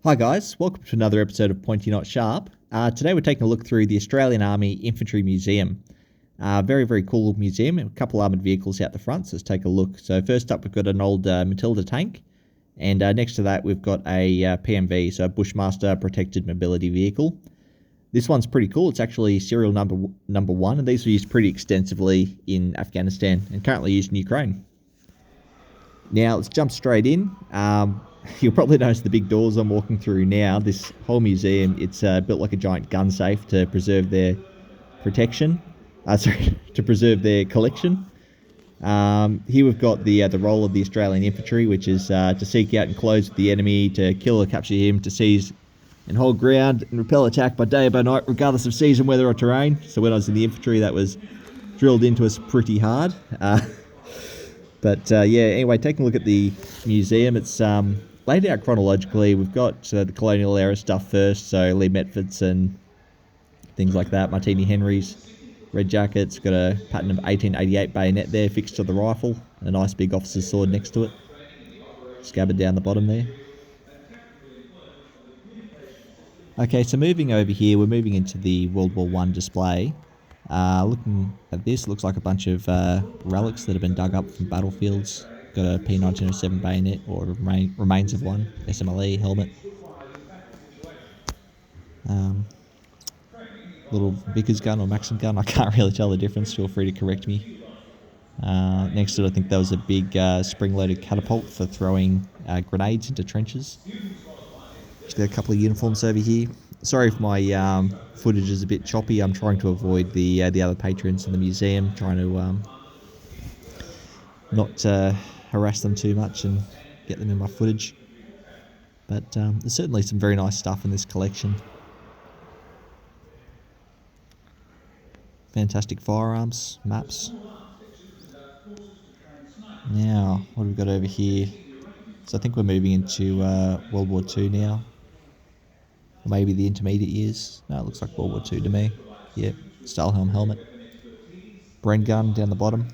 Hi guys, welcome to another episode of Pointy Not Sharp. Today we're taking a look through the Australian Army Infantry Museum. Very cool museum, a couple armoured vehicles out the front, so let's take a look. So first up we've got an old Matilda Tank, and next to that we've got a PMV, so a Bushmaster Protected Mobility Vehicle. This one's pretty cool, it's actually serial number 1, and these were used pretty extensively in Afghanistan and currently used in Ukraine. Now let's jump straight in. You'll probably notice the big doors I'm walking through now. This whole museum, it's built like a giant gun safe to preserve their protection. To preserve their collection. Here we've got the role of the Australian Infantry, which is to seek out and close with the enemy, to kill or capture him, to seize and hold ground and repel attack by day or by night, regardless of season, weather or terrain. So when I was in the infantry, that was drilled into us pretty hard. Anyway, taking a look at the museum, it's laid out chronologically. We've got the colonial era stuff first, so Lee Metfords and things like that, Martini Henrys, red jackets, got a pattern of 1888 bayonet there fixed to the rifle, and a nice big officer's sword next to it, scabbard down the bottom there. Okay, so moving over here, we're moving into the World War I display. Looking at this, looks like a bunch of relics that have been dug up from battlefields. Got a P1907 bayonet, or remains of one, SMLE helmet. Little Vickers gun or Maxim gun, I can't really tell the difference, feel free to correct me. Next to it, I think there was a big spring-loaded catapult for throwing grenades into trenches. Just got a couple of uniforms over here. Sorry if my footage is a bit choppy. I'm trying to avoid the other patrons in the museum, trying to not harass them too much and get them in my footage. But there's certainly some very nice stuff in this collection. Fantastic firearms, maps. Now, what have we got over here? So I think we're moving into World War II now. Or maybe the intermediate years. No, it looks like World War II to me. Yep, Stahlhelm helmet. Bren gun down the bottom.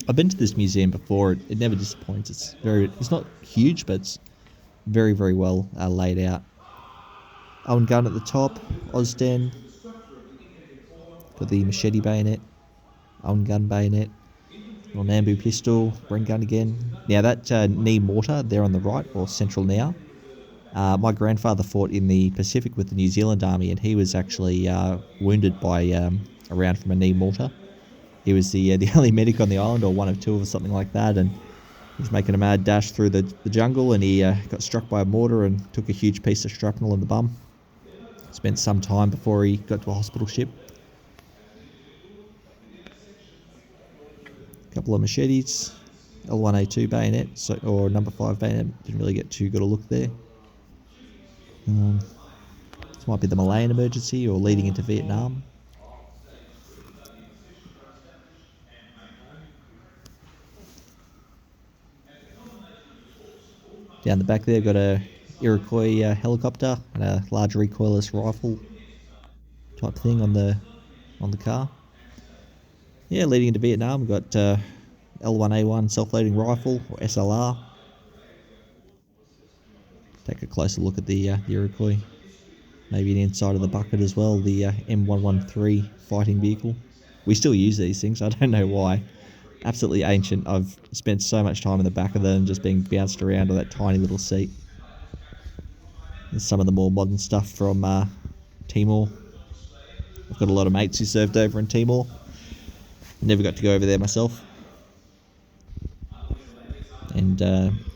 I've been to this museum before. It never disappoints. It's not huge, but it's very well laid out. Owen gun at the top, Ozden. Got the machete bayonet, Owen gun bayonet, little Nambu pistol, Bren gun again. Now that knee mortar there on the right, or central now, my grandfather fought in the Pacific with the New Zealand Army, and he was actually wounded by a round from a knee mortar. He was the only medic on the island, or one of two or something like that, and he was making a mad dash through the jungle, and he got struck by a mortar and took a huge piece of shrapnel in the bum. Spent some time before he got to a hospital ship. Couple of machetes, L1A2 bayonet, or number 5 bayonet. Didn't really get too good a look there. This might be the Malayan emergency or leading into Vietnam. Down the back there, got a Iroquois helicopter and a large recoilless rifle type thing on the car. Yeah, leading into Vietnam, we've got L1A1 self-loading rifle, or SLR. Take a closer look at the Iroquois. Maybe the inside of the bucket as well, the M113 fighting vehicle. We still use these things, I don't know why. Absolutely ancient. I've spent so much time in the back of them, just being bounced around on that tiny little seat. There's some of the more modern stuff from Timor. I've got a lot of mates who served over in Timor. Never got to go over there myself. And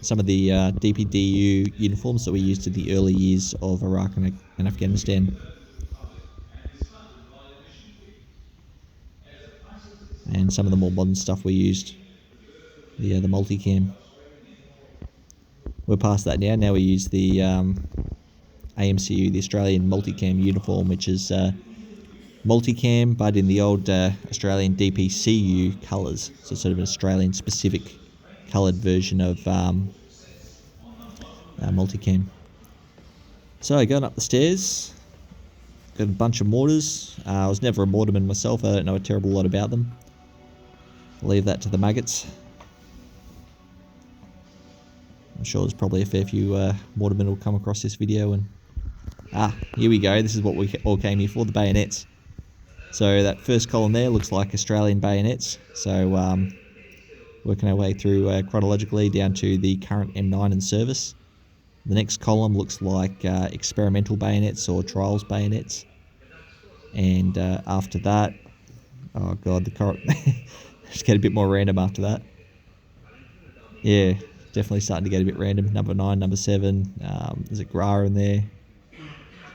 some of the DPDU uniforms that we used in the early years of Iraq and Afghanistan. And some of the more modern stuff we used. The multicam. We're past that now. Now we use the AMCU, the Australian multicam uniform, which is multicam, but in the old Australian DPCU colours. So sort of an Australian specific coloured version of multicam. So going up the stairs, got a bunch of mortars. I was never a mortarman myself. I don't know a terrible lot about them. Leave that to the maggots. I'm sure there's probably a fair few Mortarmen will come across this video and... here we go. This is what we all came here for, the bayonets. So that first column there looks like Australian bayonets. So working our way through chronologically down to the current M9 in service. The next column looks like experimental bayonets or trials bayonets. And after that, oh god, just get a bit more random after that. Yeah, definitely starting to get a bit random. Number 9, number 7, there's a Gra in there.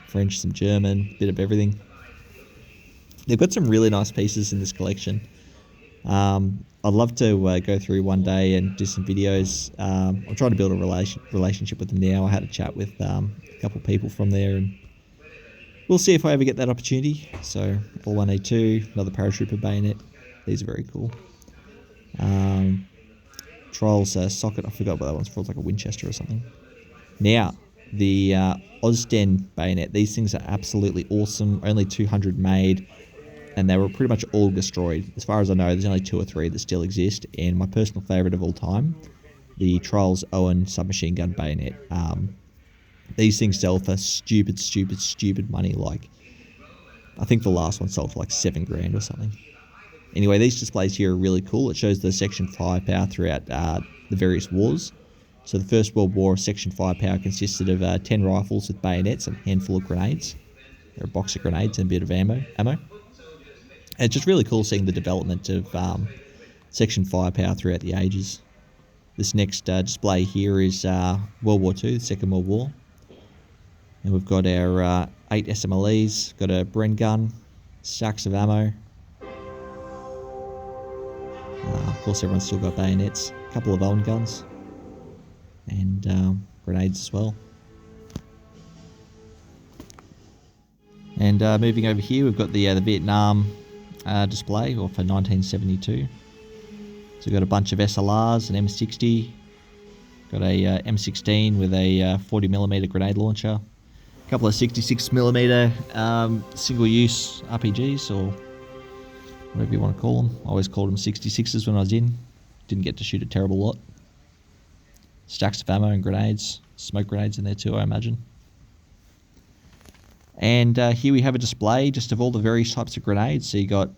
French, some German, bit of everything. They've got some really nice pieces in this collection. I'd love to go through one day and do some videos. I'm trying to build a relationship with them now. I had a chat with a couple of people from there, and we'll see if I ever get that opportunity. So, Ball 182, another Paratrooper Bayonet. These are very cool. Trials socket, I forgot what that one's for. It's like a Winchester or something. Now, the Ozden Bayonet. These things are absolutely awesome. Only 200 made, and they were pretty much all destroyed. As far as I know, there's only 2 or 3 that still exist. And my personal favourite of all time, the Trials Owen submachine gun bayonet. These things sell for stupid money. Like, I think the last one sold for like $7,000 or something. Anyway, these displays here are really cool. It shows the Section 5 power throughout the various wars. So the First World War, Section 5 power consisted of 10 rifles with bayonets and a handful of grenades. There are a box of grenades and a bit of ammo. And it's just really cool seeing the development of Section 5 power throughout the ages. This next display here is World War II, the Second World War. And we've got our 8 SMLEs, got a Bren gun, stacks of ammo. Of course, everyone's still got bayonets, a couple of Owen guns, and grenades as well. And moving over here, we've got the Vietnam display, or for 1972. So we've got a bunch of SLRs, an M60, got a M16 with a 40mm grenade launcher, a couple of 66mm single-use RPGs, or whatever you want to call them. I always called them 66s when I was in. Didn't get to shoot a terrible lot. Stacks of ammo and grenades. Smoke grenades in there too, I imagine. And here we have a display just of all the various types of grenades. So you got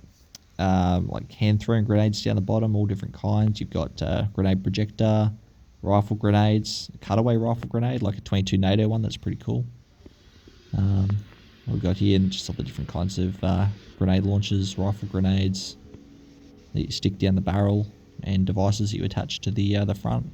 like hand-thrown grenades down the bottom, all different kinds. You've got grenade projector, rifle grenades, a cutaway rifle grenade, like a 22 NATO one. That's pretty cool. We've got here just all the different kinds of grenade launchers, rifle grenades that you stick down the barrel, and devices that you attach to the front.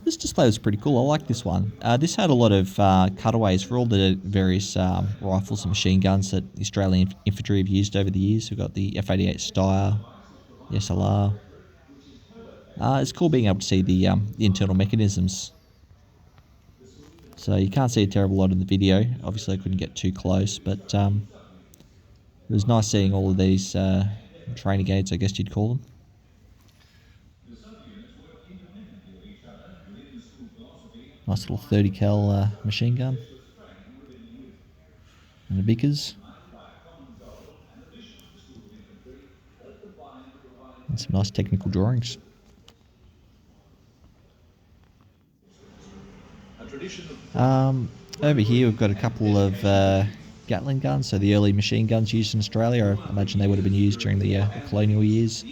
This display was pretty cool. I like this one. This had a lot of cutaways for all the various rifles and machine guns that the Australian infantry have used over the years. We've got the F-88 Steyr, the SLR. It's cool being able to see the internal mechanisms. So you can't see a terrible lot in the video. Obviously I couldn't get too close, but it was nice seeing all of these training aids, I guess you'd call them. Nice little 30 cal machine gun. And the Vickers. And some nice technical drawings. Over here we've got a couple of Gatling guns, so the early machine guns used in Australia. I imagine they would have been used during the colonial years.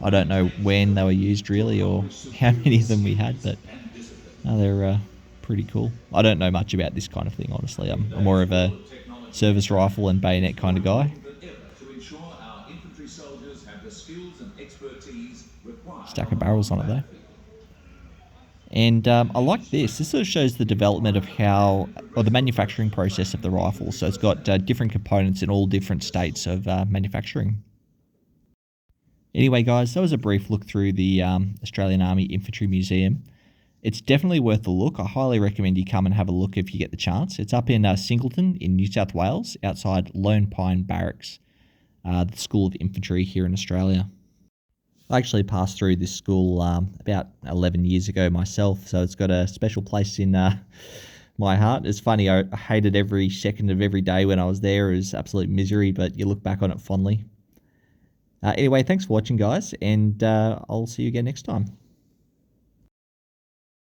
I don't know when they were used really, or how many of them we had, but they're pretty cool. I don't know much about this kind of thing, honestly. I'm more of a service rifle and bayonet kind of guy. Stack of barrels on it though. And I like this. This sort of shows the development of the manufacturing process of the rifle. So it's got different components in all different states of manufacturing. Anyway, guys, that was a brief look through the Australian Army Infantry Museum. It's definitely worth a look. I highly recommend you come and have a look if you get the chance. It's up in Singleton in New South Wales, outside Lone Pine Barracks, the School of Infantry here in Australia. I actually passed through this school about 11 years ago myself, so it's got a special place in my heart. It's funny, I hated every second of every day when I was there. It was absolute misery, but you look back on it fondly. Anyway, thanks for watching, guys, and I'll see you again next time.